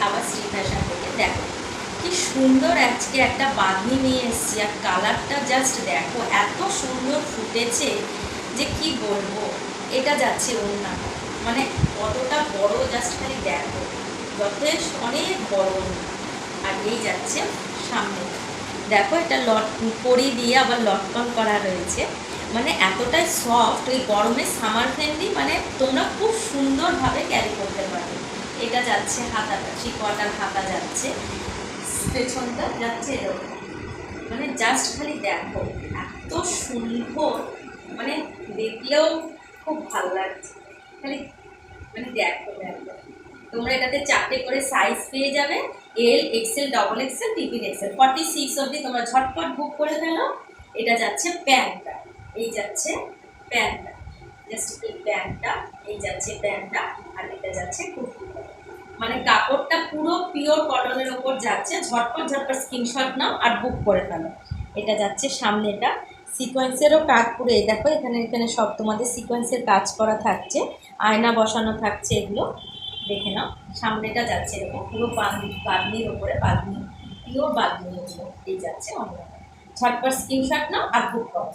আবার শ্রী ফ্যাশন থেকে। দেখো কি সুন্দর আজকে একটা বাঁধনি নিয়ে এসেছি, আর কালারটা জাস্ট দেখো এত সুন্দর ফুটেছে যে কি বলবো। এটা যাচ্ছে ওড়না, মানে কতটা বড় জাস্ট খালি দেখো, যথেষ্ট অনেক বড় ওড়না। আর এই যাচ্ছে সামনে, দেখো এটা কড়ি দিয়ে আবার লটকন করা রয়েছে, মানে এতটাই সফট, ওই গরমে সামার ফ্রেন্ডলি, মানে তোমরা খুব সুন্দরভাবে ক্যারি করতে পারবে। এটা যাচ্ছে হাতাটা, শিকোয়াটার হাতা যাচ্ছে, পেছনটা যাচ্ছে এরকম, মানে জাস্ট খালি দেখো এত সুন্দর, মানে দেখলেও খুব ভালো লাগছে খালি, মানে দেখো দেখো। তোমরা এটাতে 4টে করে সাইজ পেয়ে যাবে, L, XL, double XL, triple XL, 46 অবধি তোমরা ঝটপট বুক করে ফেলো। এটা যাচ্ছে প্যান্টটা, এই যাচ্ছে প্যান্টটা, জাস্ট এই প্যান্টটা, এই যাচ্ছে প্যান্টটা, আর এটা যাচ্ছে কুর্তিটা। মানে কাপড়টা পুরো পিওর কটনের ওপর যাচ্ছে, ঝটপট ঝটপট স্ক্রিনশট নাও আর বুক করে ফেলো। এটা যাচ্ছে সামনেটা, সিকোয়েন্সেরও কাজ পুরো, এই দেখো এখানে এখানে সব তোমাদের সিকোয়েন্সের কাজ করা থাকছে, আয়না বসানো থাকছে, এগুলো দেখে নাও। সামনেটা যাচ্ছে এরকম পুরো বাঁধনির ওপরে, বাঁধনি পিওর বাঁধনি, এগুলো এই যাচ্ছে অন্য। ঝটপট স্ক্রিনশট নাও আর বুক করো।